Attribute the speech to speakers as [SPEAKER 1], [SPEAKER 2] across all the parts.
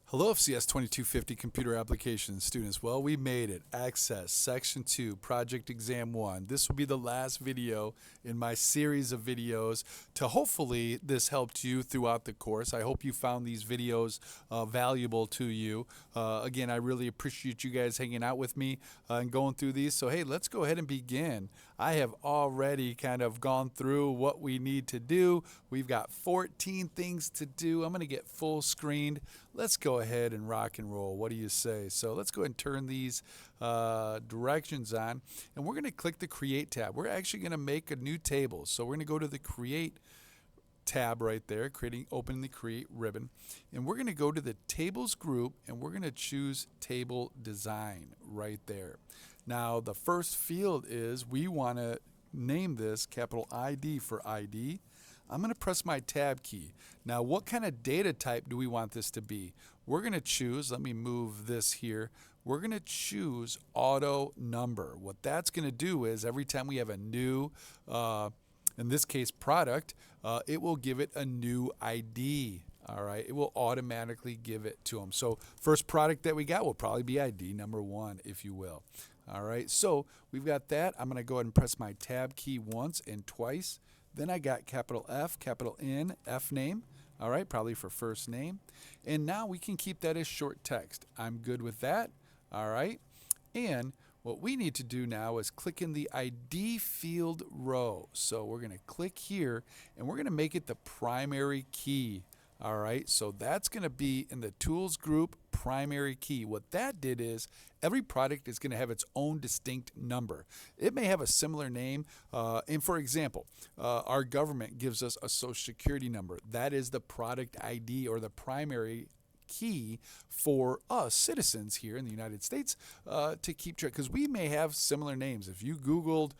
[SPEAKER 1] Hello, FCS 2250 Computer Applications students. Well, we made it. Access Section 2, Project Exam 1. This will be the last video in my series of videos to hopefully this helped you throughout the course. I hope you found these videos valuable to you. Again, I really appreciate you guys hanging out with me and going through these. So, hey, let's go ahead and begin. I have already kind of gone through what we need to do. We've got 14 things to do. I'm going to get full screened. Let's go ahead and rock and roll. What do you say? So let's go ahead and turn these directions on, and we're going to click the Create tab. We're actually going to make a new table. So we're going to go to the Create tab right there, open the Create ribbon, and we're going to go to the Tables group, and we're going to choose Table Design right there. Now the first field is we want to name this capital ID for ID. I'm going to press my tab key. Now, what kind of data type do we want this to be? We're going to choose, let me move this here, we're going to choose auto number. What that's going to do is every time we have a new, in this case, product, it will give it a new ID. All right, it will automatically give it to them. So first product that we got will probably be ID number 1, if you will. All right, so we've got that. I'm going to go ahead and press my tab key once and twice. Then I got capital F, capital N, F name, all right, probably for first name. And now we can keep that as short text. I'm good with that, all right. And what we need to do now is click in the ID field row. So we're going to click here, and we're going to make it the primary key. All right, so that's going to be in the Tools group, primary key. What that did is every product is going to have its own distinct number. It may have a similar name, and for example, our government gives us a Social Security number. That is the product ID or the primary key for us citizens here in the United States to keep track, because we may have similar names. If you Googled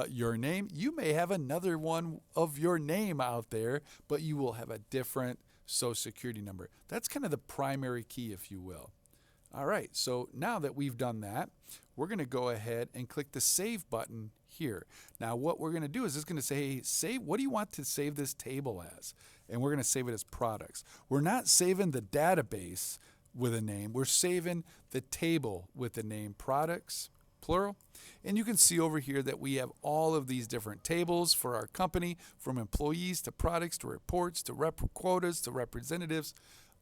[SPEAKER 1] your name, you may have another one of your name out there, but you will have a different Social Security number. That's kind of the primary key, if you will. All right, so now that we've done that, we're going to go ahead and click the Save button here. Now what we're going to do is it's going to say, hey, save, what do you want to save this table as? And we're going to save it as products. We're not saving the database with a name. We're saving the table with the name products, plural. And you can see over here that we have all of these different tables for our company, from employees to products to reports to quotas to representatives,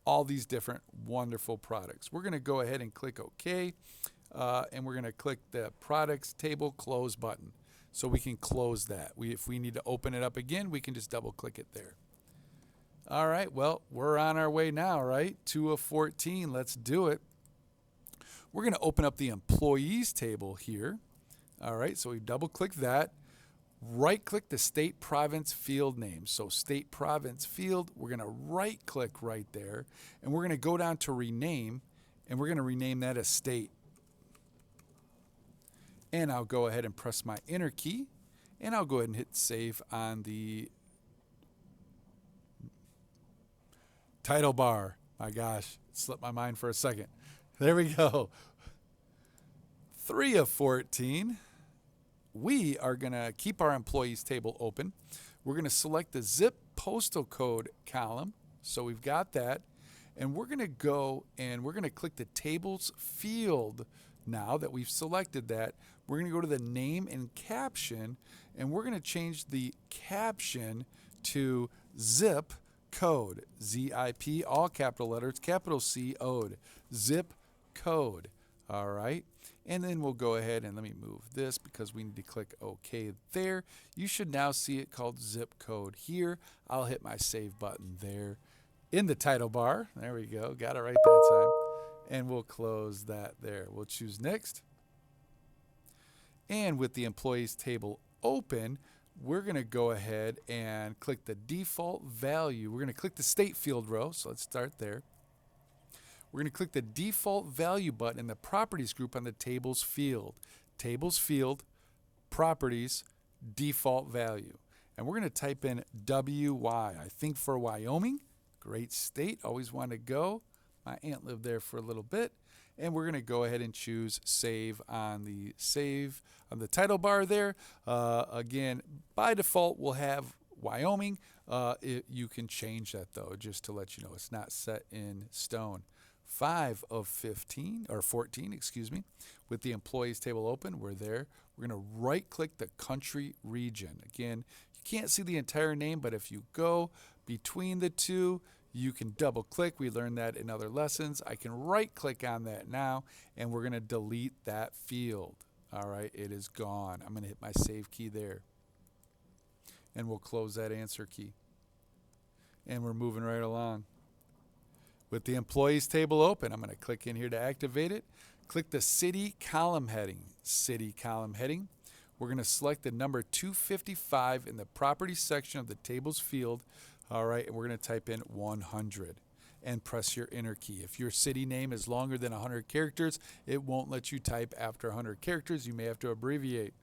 [SPEAKER 1] all these different wonderful products. We're going to go ahead and click OK, and we're going to click the products table close button so we can close that. If we need to open it up again, we can just double click it there. All right, well, we're on our way now, right? 2 of 14, let's do it. We're going to open up the employees table here. All right, so we double click that. Right click the state province field name. So state province field, we're going to right click right there, and we're going to go down to rename, and we're going to rename that as state. And I'll go ahead and press my enter key, and I'll go ahead and hit save on the title bar. My gosh, it slipped my mind for a second. There we go. 3 of 14. We are going to keep our employees table open. We're going to select the zip postal code column. So we've got that. And we're going to go and we're going to click the tables field. Now that we've selected that, we're going to go to the name and caption, and we're going to change the caption to zip code, Z-I-P, all capital letters, capital C-O-D, zip code. All right, and then we'll go ahead and let me move this because we need to click OK there. You should now see it called zip code here. I'll hit my save button there in the title bar. There we go, got it right that time. And we'll close that there. We'll choose next. And with the employees table open, we're going to go ahead and click the default value. We're going to click the state field row, so let's start there. We're going to click the default value button in the properties group on the tables field. Tables field, properties, default value. And we're going to type in WY. I think for Wyoming, great state, always want to go. My aunt lived there for a little bit. And we're going to go ahead and choose save on the title bar there. Again, by default, we'll have Wyoming. You can change that though, just to let you know it's not set in stone. 5 of 15, or 14, excuse me. With the employees table open, we're there. We're going to right click the country region. Again, you can't see the entire name, but if you go between the two, you can double click. We learned that in other lessons. I can right click on that now, and we're going to delete that field. All right, it is gone. I'm going to hit my save key there. And we'll close that answer key. And we're moving right along. With the employees table open, I'm going to click in here to activate it. Click the city column heading. City column heading. We're going to select the number 255 in the property section of the tables field. All right, and we're going to type in 100 and press your enter key. If your city name is longer than 100 characters, it won't let you type after 100 characters. You may have to abbreviate.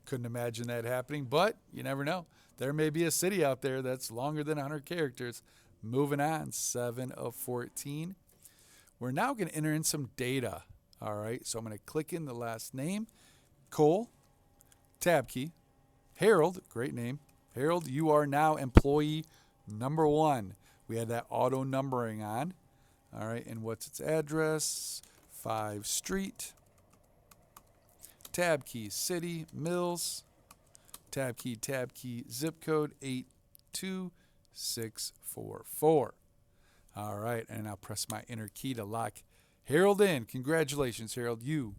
[SPEAKER 1] Couldn't imagine that happening, but you never know. There may be a city out there that's longer than 100 characters. Moving on, 7 of 14. We're now going to enter in some data. All right, so I'm going to click in the last name, Cole, tab key, Harold, great name. Harold, you are now employee number 1. We had that auto numbering on. All right, and what's its address? 5 Street. Tab key, city, Mills. Tab key, zip code 82644. All right, and I'll press my enter key to lock Harold in. Congratulations, Harold. You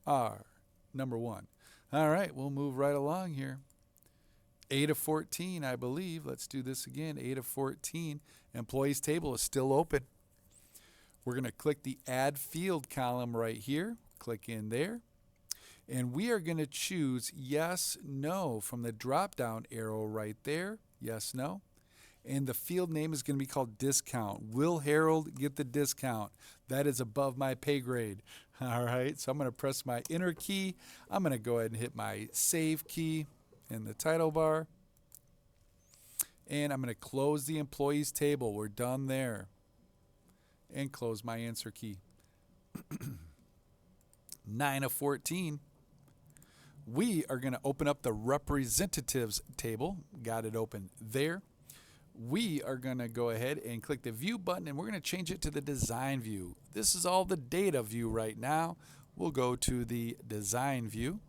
[SPEAKER 1] are number 1. All right, we'll move right along here. 8 of 14, I believe. Let's do this again. 8 of 14. Employees table is still open. We're going to click the add field column right here. Click in there. And we are going to choose yes, no from the drop-down arrow right there. Yes, no. And the field name is going to be called discount. Will Harold get the discount? That is above my pay grade. All right, so I'm going to press my enter key. I'm going to go ahead and hit my save key in the title bar. And I'm going to close the employees table. We're done there. And close my answer key. 9 of 14. We are going to open up the representatives table. Got it open there. We are going to go ahead and click the view button, and we're going to change it to the design view. This is all the data view right now. We'll go to the design view.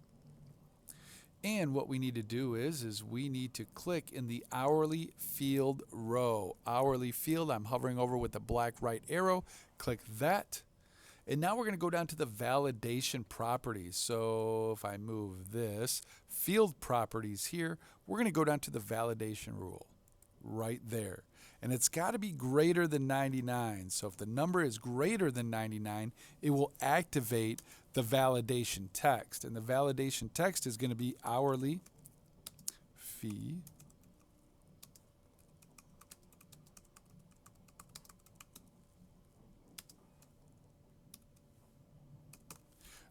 [SPEAKER 1] And what we need to do is we need to click in the hourly field row. Hourly field, I'm hovering over with the black right arrow. Click that. And now we're going to go down to the validation properties. So if I move this, field properties here, we're going to go down to the validation rule right there. And it's got to be greater than 99. So if the number is greater than 99, it will activate the validation text. And the validation text is going to be hourly fee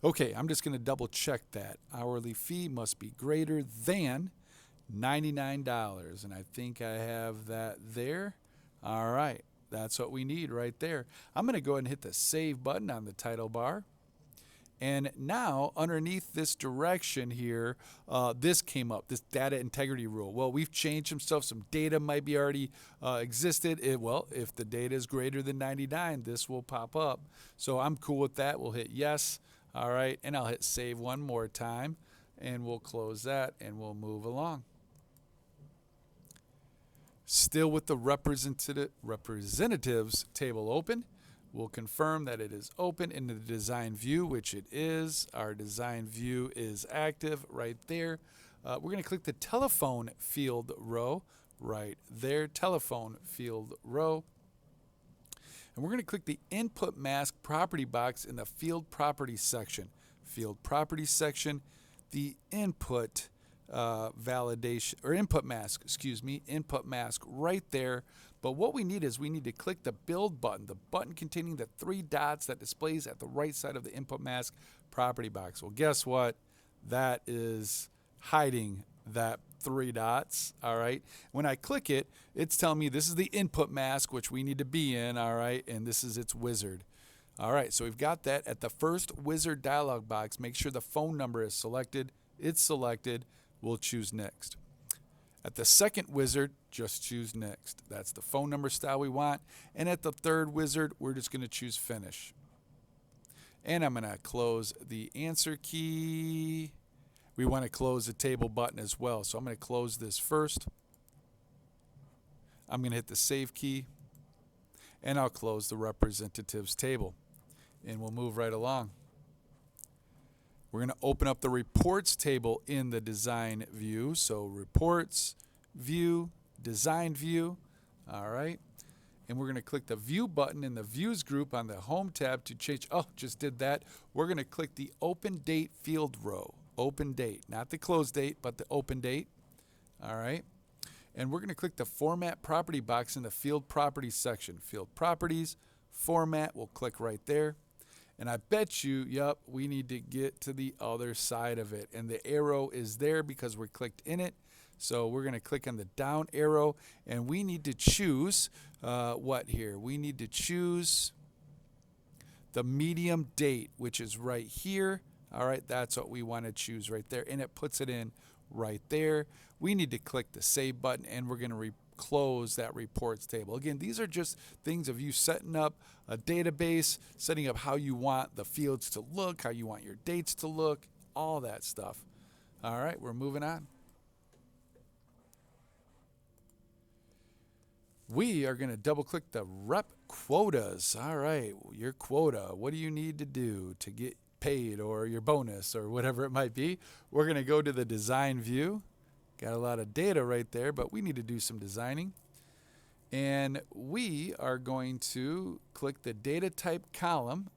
[SPEAKER 1] Okay, I'm just going to double check that. Hourly fee must be greater than $99. And I think I have that there. All right, that's what we need right there. I'm going to go ahead and hit the save button on the title bar. And now underneath this direction here, this came up, this data integrity rule. Well, we've changed some stuff. Some data might be already existed. Well, if the data is greater than 99, this will pop up. So I'm cool with that. We'll hit yes. All right, and I'll hit save one more time, and we'll close that, and we'll move along. Still with the representatives table open. We'll confirm that it is open in the design view, which it is. Our design view is active right there. We're going to click the telephone field row right there, telephone field row. And we're going to click the input mask property box in the field properties section. Field properties section, the input validation, or input mask, input mask right there. But what we need is we need to click the build button, the button containing the 3 dots that displays at the right side of the input mask property box. Well, guess what? That is hiding that 3 dots, all right? When I click it, it's telling me this is the input mask, which we need to be in, all right? And this is its wizard. All right, so we've got that. At the first wizard dialog box, make sure the phone number is selected. It's selected. We'll choose next. At the second wizard, just choose next. That's the phone number style we want. And at the third wizard, we're just going to choose finish. And I'm going to close the answer key. We want to close the table button as well. So I'm going to close this first. I'm going to hit the save key. And I'll close the representatives table. And we'll move right along. We're going to open up the reports table in the design view. So reports, view, design view. All right. And we're going to click the view button in the views group on the home tab to change. Oh, just did that. We're going to click the open date field row. Open date, not the close date, but the open date. All right. And we're going to click the format property box in the field properties section. Field properties, format, we'll click right there. And I bet you, yep, we need to get to the other side of it. And the arrow is there because we're clicked in it. So we're going to click on the down arrow. And we need to choose what here? We need to choose the medium date, which is right here. All right, that's what we want to choose right there. And it puts it in right there. We need to click the save button, and we're going to close that reports table. Again, these are just things of you setting up a database, setting up how you want the fields to look, how you want your dates to look, all that stuff. All right, we're moving on. We are going to double click the rep quotas. All right, your quota. What do you need to do to get paid, or your bonus, or whatever it might be? We're going to go to the design view. Got a lot of data right there, but we need to do some designing. And we are going to click the data type column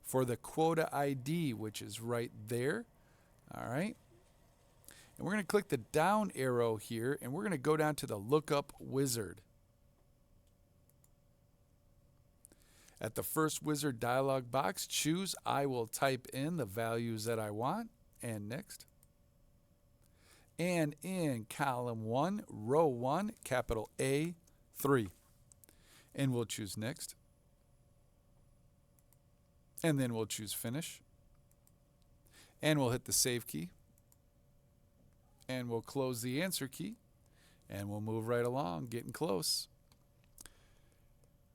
[SPEAKER 1] for the quota ID, which is right there. All right. And we're going to click the down arrow here, and we're going to go down to the lookup wizard. At the first wizard dialog box, choose I will type in the values that I want, and next. And in column 1, row 1, capital A, 3. And we'll choose next. And then we'll choose finish. And we'll hit the save key. And we'll close the answer key. And we'll move right along, getting close.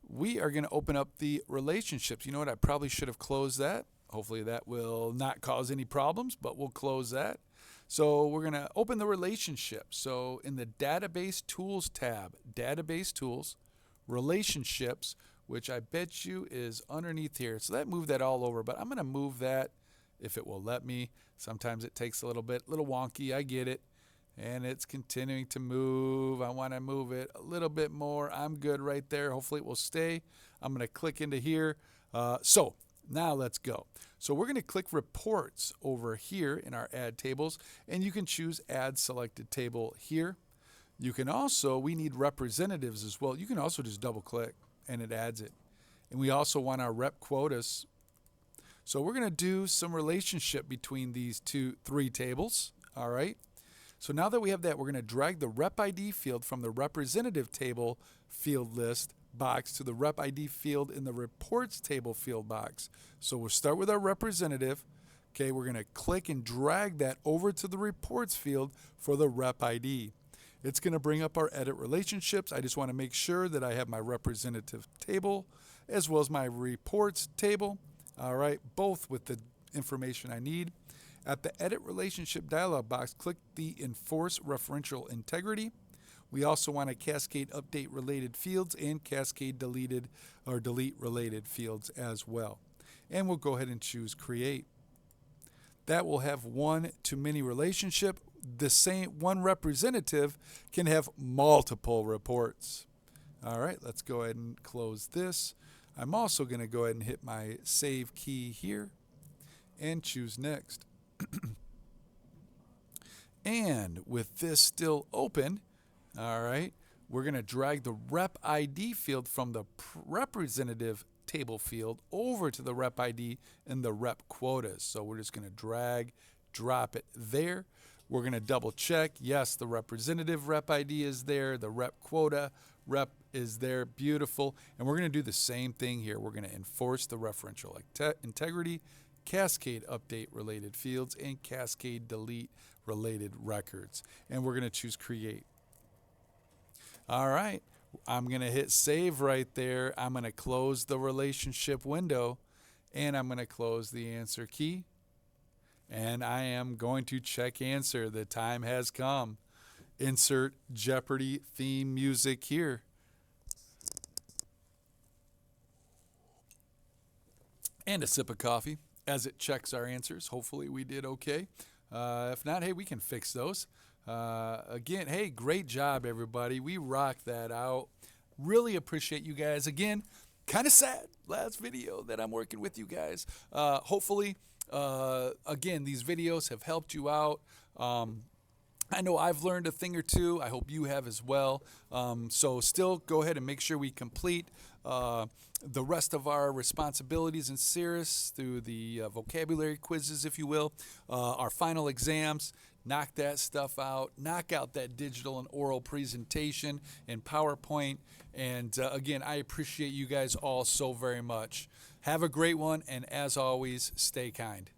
[SPEAKER 1] We are going to open up the relationships. You know what? I probably should have closed that. Hopefully that will not cause any problems, but we'll close that. So we're going to open the relationship. So in the Database Tools tab, Database Tools, Relationships, which I bet you is underneath here. So that moved that all over, but I'm going to move that if it will let me. Sometimes it takes a little wonky, I get it. And it's continuing to move. I want to move it a little bit more. I'm good right there. Hopefully it will stay. I'm going to click into here. So now let's go. So we're going to click reports over here in our add tables, and you can choose add selected table here. You can also, we need representatives as well. You can also just double click and it adds it. And we also want our rep quotas. So we're going to do some relationship between these three tables. All right. So now that we have that, we're going to drag the rep ID field from the representative table field list box to the rep ID field in the reports table field box. So we'll start with our representative. Okay, we're going to click and drag that over to the reports field for the rep ID. It's going to bring up our edit relationships. I just want to make sure that I have my representative table as well as my reports table. All right, both with the information I need. At the Edit Relationship dialog box, click the Enforce Referential Integrity. We also want to cascade update related fields and cascade deleted or delete related fields as well. And we'll go ahead and choose Create. That will have one-to-many relationship. The same one representative can have multiple reports. All right, let's go ahead and close this. I'm also going to go ahead and hit my Save key here and choose Next. And with this still open, all right, we're going to drag the rep ID field from the representative table field over to the rep ID in the rep quotas. So we're just going to drag, drop it there. We're going to double check. Yes, the representative rep ID is there. The rep quota rep is there. Beautiful. And we're going to do the same thing here. We're going to enforce the referential integrity, cascade update related fields, and cascade delete related records. And we're going to choose create. All right. I'm going to hit save right there. I'm going to close the relationship window, and I'm going to close the answer key. And I am going to check answer. The time has come. Insert Jeopardy theme music here. And a sip of coffee as it checks our answers. Hopefully we did okay. If not, hey, we can fix those. Again, hey, great job, everybody. We rocked that out. Really appreciate you guys. Again, kind of sad last video that I'm working with you guys. Hopefully, again, these videos have helped you out. I know I've learned a thing or two. I hope you have as well. So still go ahead and make sure we complete the rest of our responsibilities in Cirrus through the vocabulary quizzes, if you will, our final exams. Knock that stuff out. Knock out that digital and oral presentation in PowerPoint. And again, I appreciate you guys all so very much. Have a great one, and as always, stay kind.